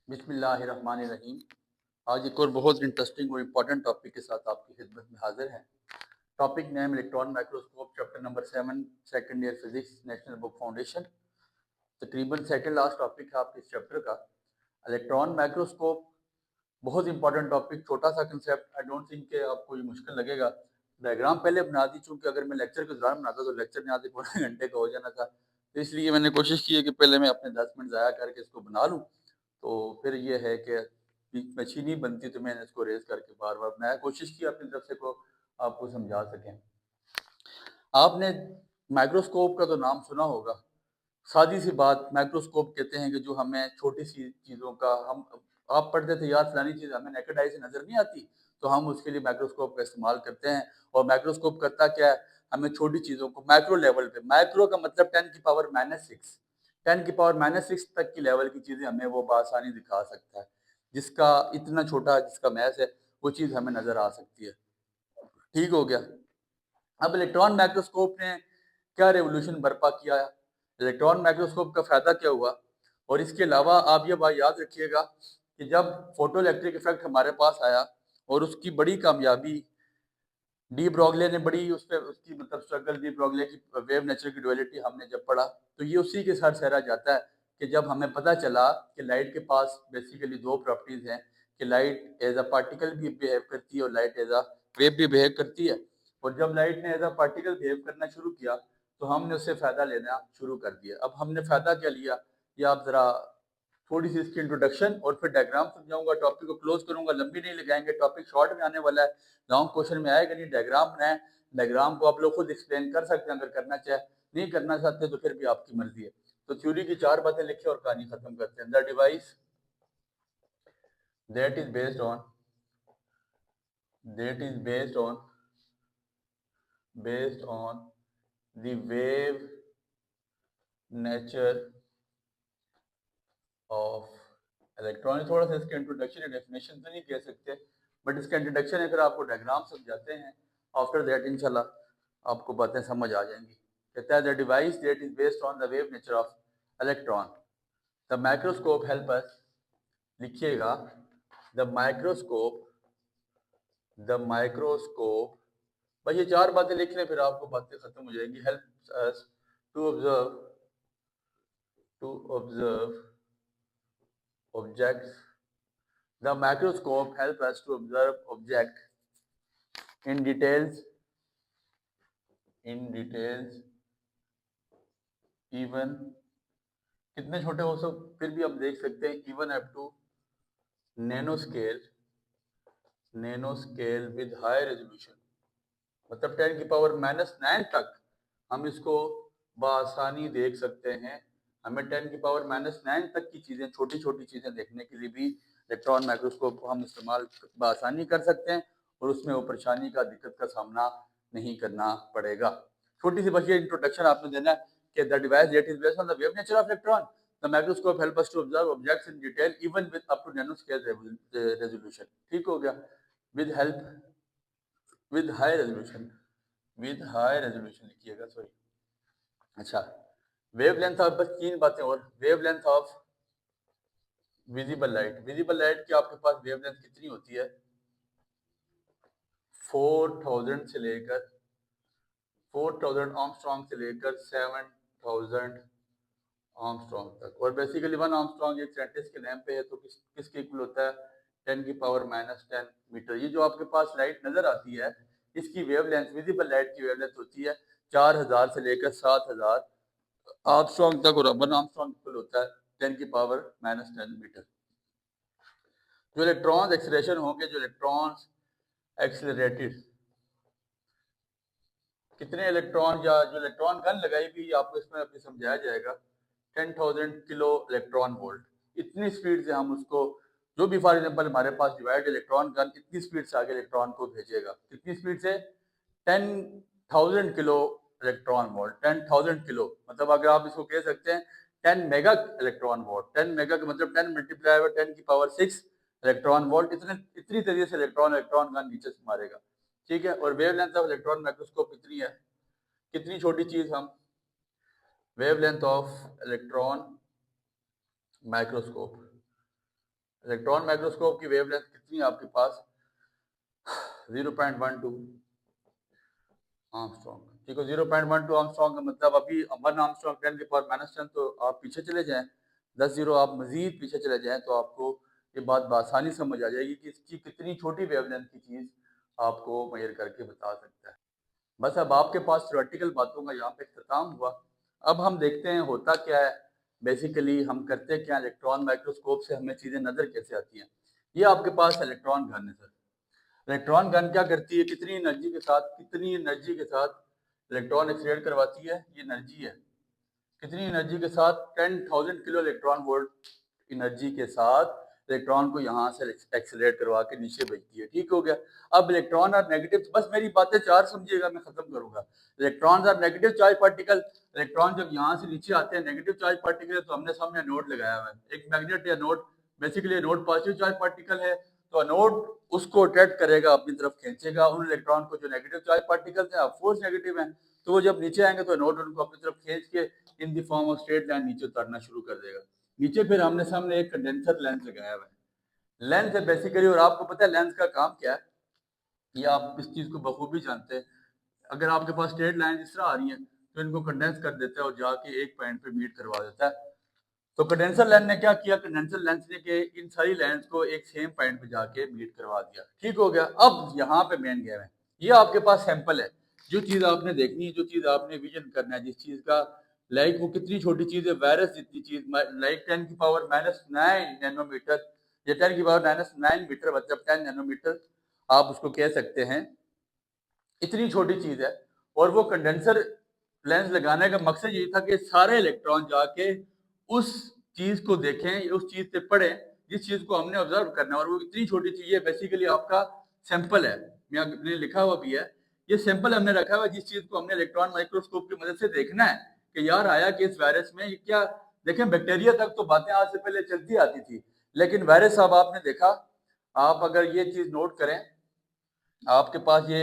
बिस्मिल्लाहिर्रहमानिर्रहीम। आज एक और बहुत इंटरेस्टिंग और इम्पोर्टेंट टॉपिक के साथ आपकी खिदमत में हाजिर हैं। Topic name electron microscope, chapter number 7, second year physics, national book foundation. तकरीबन सेकंड लास्ट टॉपिक है आपके इस चैप्टर का। इलेक्ट्रॉन माइक्रोस्कोप बहुत इंपॉर्टेंट टॉपिक, छोटा सा कंसेप्ट। आई डोंट थिंक कि आपको ये मुश्किल लगेगा। डायग्राम पहले बना दी, चूँकि अगर मैं लेक्चर के दौरान बनाता तो लेक्चर में आधे पौने घंटे का हो जाना था, तो इसलिए मैंने कोशिश की है कि पहले मैं अपने 10 मिनट ज़ाया करके इसको बना लूँ। तो फिर ये है कि मशीन नहीं बनती, तो मैंने इसको रेज करके बार बार बनाया, कोशिश की अपनी तरफ से को आपको समझा सकें। आपने माइक्रोस्कोप का तो नाम सुना होगा। सादी सी बात, माइक्रोस्कोप कहते हैं कि जो हमें छोटी सी चीज़ों का, हम आप पढ़ते थे यार फलानी चीज़ हमें नेकेड आई से नज़र नहीं आती, तो हम उसके लिए माइक्रोस्कोप का इस्तेमाल करते हैं। और माइक्रोस्कोप करता क्या है, हमें छोटी चीज़ों को माइक्रो लेवल पे, माइक्रो का मतलब 10⁻⁻⁶, 10⁻⁻⁶ तक की लेवल की चीज़ें हमें वो बआसानी दिखा सकता है। जिसका इतना छोटा जिसका मैथ है, वो चीज़ हमें नज़र आ सकती है। ठीक हो गया। अब इलेक्ट्रॉन माइक्रोस्कोप ने क्या रेवोल्यूशन बर्पा किया है, इलेक्ट्रॉन माइक्रोस्कोप का फ़ायदा क्या हुआ, और इसके अलावा आप ये बात याद रखिएगा कि जब फोटो इलेक्ट्रिक इफेक्ट हमारे पास आया और उसकी बड़ी कामयाबी, डी ब्रॉगले ने बड़ी उस पर उसकी मतलब स्ट्रगल, डी ब्रॉगले की वेव नेचर की ड्युअलिटी हमने जब पढ़ा, तो ये उसी के साथ सहरा जाता है कि जब हमें पता चला कि लाइट के पास बेसिकली दो प्रॉपर्टीज़ हैं, कि लाइट एज अ पार्टिकल भी बिहेव करती है और लाइट एज अ वेव भी बिहेव करती है। और जब लाइट ने एज अ पार्टिकल बिहेव करना शुरू किया, तो हमने उससे फ़ायदा लेना शुरू कर दिया। अब हमने फ़ायदा क्या लिया, ये आप ज़रा थोड़ी सी इसकी इंट्रोडक्शन और फिर डायग्राम समझाऊंगा, टॉपिक को क्लोज करूंगा, लंबी नहीं लगाएंगे, टॉपिक शॉर्ट में आने वाला है, लॉन्ग क्वेश्चन में आएगा नहीं। डायग्राम बनाए, डायग्राम को आप लोग खुद एक्सप्लेन कर सकते हैं अगर करना चाहे, नहीं करना चाहते तो फिर भी आपकी मर्जी है। तो थ्योरी की 4 बातें लिखे और कहानी खत्म करते हैं। The device that is based on that is based on the wave nature of electron. थोड़ा सा इसका इंट्रोडक्शन या डेफिनेशन तो नहीं कह सकते, बट इसका इंट्रोडक्शन है, फिर आपको डायग्राम समझाते हैं। आफ्टर दैट इंशाल्लाह आपको बातें समझ आ जाएंगी। कहता है the device that is based on the wave nature of electron, the microscope help अस, लिखिएगा द माइक्रोस्कोप, बस ये 4 बातें लिख लें, फिर आपको बातें खत्म हो जाएंगी। Help us to observe objects. The microscope helps us to observe object in details, even कितने छोटे हो सब फिर भी हम देख सकते हैं, even up to nanoscale with high resolution, मतलब 10⁻⁻⁹ तक हम इसको बआसानी देख सकते हैं। हमें 10⁻⁹ तक की चीज़ें, छोटी छोटी चीज़ें देखने के लिए भी इलेक्ट्रॉन माइक्रोस्कोप को हम इस्तेमाल बआसानी कर सकते हैं, और उसमें वो परेशानी का, दिक्कत का सामना नहीं करना पड़ेगा। छोटी सी बस ये इंट्रोडक्शन आपने देना है कि the device that is based on the wave nature of electron, the microscope help us to observe objects in detail even with up to nanoscale resolution. ठीक हो गया। With help with high resolution, लिखिएगा, sorry. अच्छा, wavelength of, बस 3 बातें और। Wavelength of visible light की आपके पास वेवलेंथ कितनी होती है, 4000 से लेकर 4000 आर्मस्ट्रॉन्ग से लेकर 7000 आर्मस्ट्रॉन्ग तक। और बेसिकली 1 आर्मस्ट्रॉन्ग एक साइंटिस्ट के नेम पे है, तो किसके इक्वल होता है, 10⁻⁻10 मीटर। ये जो आपके पास लाइट नजर आती है, इसकी वेवलेंथ, विजिबल लाइट की वेवलेंथ होती है 4000 से लेकर 7000 आर्मस्ट्रॉन्ग तक, और 1 आर्मस्ट्रॉन्ग इक्वल होता है 10⁻⁻10 मीटर। जो इलेक्ट्रॉन्स एक्सलेरेशन होंगे, जो इलेक्ट्रॉन्स एक्सलरेटेड, कितने इलेक्ट्रॉन, या जो इलेक्ट्रॉन गन लगाई भी आपको इसमें अभी समझाया जाएगा, 10,000 किलो इलेक्ट्रॉन वोल्ट, इतनी स्पीड से हम उसको, जो भी फॉर एग्जाम्पल हमारे पास डिवाइड इलेक्ट्रॉन गन इतनी स्पीड से आगे इलेक्ट्रॉन को भेजेगा। कितनी स्पीड से, 10,000 किलो इलेक्ट्रॉन वोल्ट। 10,000 किलो मतलब अगर आप इसको कह सकते हैं 10 मेगा इलेक्ट्रॉन वोल्ट। 10 मेगा का मतलब 10 मल्टीप्लाई बाय 10⁶ इलेक्ट्रॉन वोल्ट। इतनी तेजी से इलेक्ट्रॉन गन नीचे से मारेगा। ठीक है। और वेवलेंथ ऑफ इलेक्ट्रॉन माइक्रोस्कोप कितनी है, कितनी छोटी चीज हम, wavelength of electron microscope electron microscope की वेवलेंथ कितनी है आपके पास? 0.12 आर्मस्ट्रॉन्ग। ठीक है, 0.12 आर्मस्ट्रॉन्ग का मतलब अभी 1 आर्मस्ट्रॉन्ग 10 की पावर -10, तो आप पीछे चले जाएं 10 जीरो, आप मजीद पीछे चले जाएं तो आपको ये बात बआसानी समझ आ जाएगी कि इसकी कितनी छोटी वेवलेंथ की चीज़ आपको मेजर करके बता सकता है। बस अब आपके पास थ्योरेटिकल बातों का यहाँ पे इख्तिताम हुआ। अब हम देखते हैं होता क्या है, बेसिकली हम करते क्या, इलेक्ट्रॉन माइक्रोस्कोप से हमें चीज़ें नज़र कैसे आती हैं। ये आपके पास इलेक्ट्रॉन गन है सर। इलेक्ट्रॉन गन क्या करती है, कितनी एनर्जी के साथ इलेक्ट्रॉन एक्सीलरेट करवाती है, ये एनर्जी है। कितनी एनर्जी के साथ? 10,000 किलो इलेक्ट्रॉन वोल्ट एनर्जी के साथ इलेक्ट्रॉन को यहाँ से एक्सीलरेट करवा के नीचे भेजती है। ठीक हो गया। अब इलेक्ट्रॉन और नेगेटिव, बस मेरी बातें चार समझिएगा, मैं खत्म करूंगा। इलेक्ट्रॉन और नेगेटिव चार्ज पार्टिकल, इलेक्ट्रॉन जब यहाँ से नीचे आते हैं नेगेटिव चार्ज पार्टिकल, तो हमने सामने नोड लगाया हुआ है, एक मैग्नेट या node, basically node positive charge particle है, तो नोड उसको अट्रैक्ट करेगा, अपनी तरफ खींचेगा उन इलेक्ट्रॉन को जो नेगेटिव चार्ज पार्टिकल है, फोर्स नेगेटिव है, तो वो जब नीचे आएंगे तो नोड उनको अपनी तरफ खींच के in the form of straight line नीचे उतारना शुरू कर देगा। नीचे फिर हमने सामने एक कंडेंसर लेंस लगाया हुआ है। लेंस है बेसिकली, और आपको पता है लेंस का काम क्या है, ये आप इस चीज को बखूबी जानते हैं। अगर आपके पास स्ट्रेट लाइन इस तरह आ रही है तो इनको कंडेंस कर देता है और जाके एक पॉइंट पे मीट करवा देता है। तो कंडेंसर लेंस ने क्या किया, कंडेंसर लेंस ने के इन सारी लेंस को एक सेम पॉइंट पे जाके मीट करवा दिया। ठीक हो गया। अब यहाँ पे मेन गेम है, ये आपके पास सैंपल है, जो चीज आपने देखनी है, जो चीज आपने विजन करना है, जिस चीज का लाइक वो कितनी छोटी चीज है, वायरस जितनी चीज, लाइक 10 की पावर -9 नैनोमीटर या 10 की पावर -9 मीटर, मतलब 10 नैनोमीटर आप उसको कह सकते हैं, इतनी छोटी चीज है। और वो कंडेंसर लेंस लगाने का मकसद यही था कि सारे इलेक्ट्रॉन जाके उस चीज को देखें, उस चीज से पढ़ें जिस चीज को हमने ऑब्जर्व करना है, और वो इतनी छोटी चीज है, बेसिकली आपका सैंपल है, मैंने लिखा हुआ भी है, ये सैंपल हमने रखा हुआ है, जिस चीज को हमने इलेक्ट्रॉन माइक्रोस्कोप की मदद से देखना है कि यार आया कि इस वायरस में ये क्या। देखें, बैक्टीरिया तक तो बातें आज से पहले चलती आती थी, लेकिन वायरस अब आपने देखा, आप अगर ये चीज नोट करें, आपके पास ये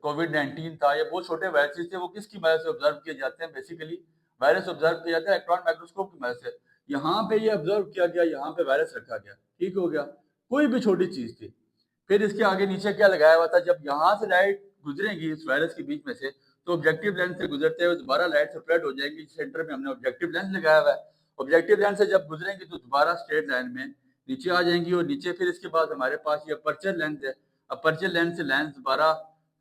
कोविड-19 था, ये बहुत छोटे वायरसेस थे, वो किसकी मदद से ऑब्जर्व किए जाते हैं, बेसिकली वायरस ऑब्जर्व किया जाता है इलेक्ट्रॉन माइक्रोस्कोप की मदद से। यहाँ पे ये ऑब्जर्व किया गया, यहाँ पे वायरस रखा गया। ठीक हो गया। कोई भी छोटी चीज थी। फिर इसके आगे नीचे क्या लगाया हुआ था, जब यहाँ से लाइट गुजरेगी इस वायरस के बीच में से, तो ऑब्जेक्टिव लेंस से गुजरते हुए दोबारा लाइट स्प्रेड हो जाएगी। सेंटर में हमने ऑब्जेक्टिव लेंस लगाया हुआ है, ऑब्जेक्टिव लेंस से जब गुजरेंगी तो दोबारा स्ट्रेट लाइन में नीचे आ जाएंगी, और नीचे फिर इसके बाद हमारे पास ये अपर्चर लेंस है। अपर्चर लेंस से लेंस दोबारा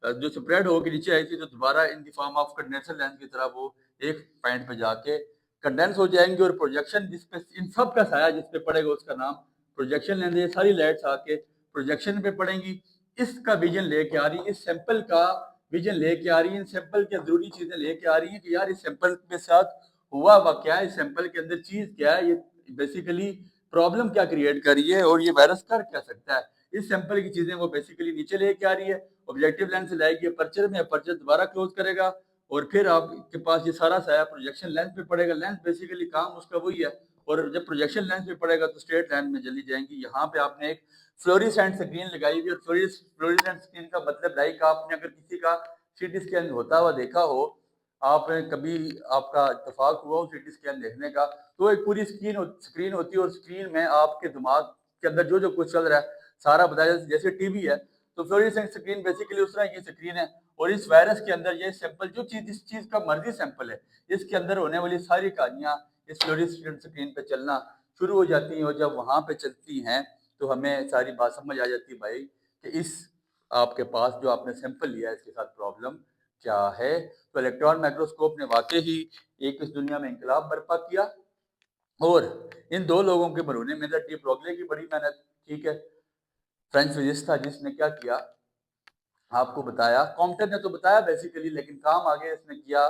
जो स्प्रेड होकर नीचे आई थी, तो दोबारा in the form of condenser lens की तरह वो एक पॉइंट पे जाके कंडेंस हो जाएंगे, और प्रोजेक्शन जिसपे इन सब का साया जिसपे पड़ेगा उसका नाम प्रोजेक्शन लेंस है। ये सारी लाइट्स आके प्रोजेक्शन पे पड़ेंगी, इसका विजन लेके आ रही है, इस सैंपल का विजन लेके आ रही है, इन सैंपल की जरूरी चीजें लेके आ रही है कि यार इस सैंपल के साथ हुआ वा क्या है, इस सैंपल के अंदर चीज क्या है, ये बेसिकली प्रॉब्लम क्या क्रिएट कर रही है, और ये वायरस कर क्या सकता है। इस सैंपल की चीजें वो बेसिकली नीचे लेके आ रही है, ऑब्जेक्टिव लेंस से लाएगी अपर्चर में, अपर्चर दोबारा क्लोज करेगा, और फिर आपके पास ये सारा साया प्रोजेक्शन लेंस पे पड़ेगा। लेंस बेसिकली काम उसका वही है, और जब प्रोजेक्शन लेंस पे पड़ेगा तो स्ट्रेट लाइन में चली जाएंगी। यहाँ पे आपने एक फ्लोरिसेंट स्क्रीन लगाई हुई, और फ्लोरिसेंट स्क्रीन का मतलब लाइक आपने अगर किसी का सीटी स्कैन होता हुआ देखा हो, आपने कभी आपका इत्तेफाक हुआ हो सीटी स्कैन देखने का, तो एक पूरी स्क्रीन होती है, और स्क्रीन में आपके दिमाग के अंदर जो जो कुछ चल रहा है सारा बताया, जैसे टीवी है, तो फ्लोरेसेंट स्क्रीन बेसिकली उस तरह की स्क्रीन है। और इस वायरस के अंदर ये सैंपल, जो चीज जिस चीज का मर्जी सैंपल है, इसके अंदर होने वाली सारी कहानियां इस फ्लोरेसेंट स्क्रीन पे चलना शुरू हो जाती हैं, और जब वहां पे चलती हैं तो हमें सारी बात समझ आ जाती है भाई कि इस आपके पास जो आपने सैंपल लिया है इसके साथ प्रॉब्लम क्या है। तो इलेक्ट्रॉन माइक्रोस्कोप ने वाकई ही एक इस दुनिया में इंकलाब बर्पा किया, और इन दो लोगों के बनने में डी ब्रोगले की बड़ी मेहनत। ठीक है, फ्रेंच फिजिक्स था जिसने क्या किया आपको बताया, कॉम्पटन ने तो बताया बेसिकली, लेकिन काम आगे इसने किया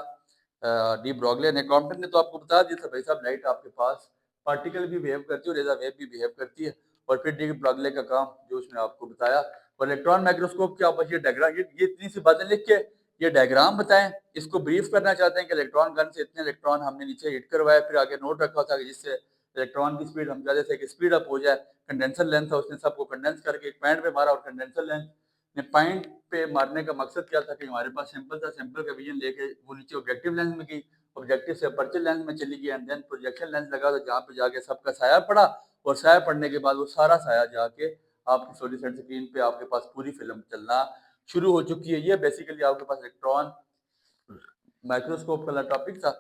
डी ब्रोगले ने। कॉम्पटन ने तो आपको बता दिया था भाई साहब लाइट आपके पास पार्टिकल भी बिहेव करती है और लेजर वेव भी बिहेव करती है, और फिर डी ब्रोगले का काम जो उसने आपको बताया। और इलेक्ट्रॉन माइक्रोस्कोप के आप ये डायग्राम, ये इतनी सी बातें लिख के ये डायग्राम बताएं, इसको ब्रीफ करना चाहते हैं कि इलेक्ट्रॉन गन से इतने इलेक्ट्रॉन हमने नीचे हिट करवाए, फिर आगे नोट रखा था कि जिससे इलेक्ट्रॉन की स्पीड हम चाहते थे कि स्पीड अप हो जाए। कंडेंसर लेंस था, उसने सबको कंडेंस करके एक पॉइंट पे मारा, और कंडेंसर लेंस ने पॉइंट पे मारने का मकसद क्या था कि हमारे पास सैंपल था, सैंपल का विजन लेके वो नीचे ऑब्जेक्टिव लेंस में गई, ऑब्जेक्टिव से अपर्चर लेंस में चली गई, एंड देन प्रोजेक्शन लेंस लगा तो जहाँ पे जाके सबका साया पड़ा, और साया पड़ने के बाद वो सारा साया जाके आपकी फ्लोरेसेंट स्क्रीन पे आपके पास पूरी फिल्म चलना शुरू हो चुकी है। ये बेसिकली आपके पास इलेक्ट्रॉन माइक्रोस्कोप वाला टॉपिक था।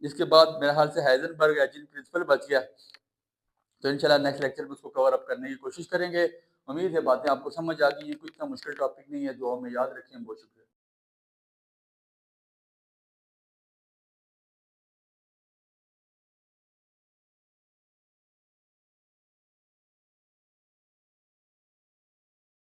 इसके बाद मेरे ख्याल से हाइजेनबर्ग एजिंग प्रिंसिपल बच गया, तो इंशाल्लाह नेक्स्ट लेक्चर में उसको कवर अप करने की कोशिश करेंगे। उम्मीद है बातें आपको समझ आ गई। ये कोई इतना मुश्किल टॉपिक नहीं है, जो हमें याद रखें। बहुत शुक्रिया।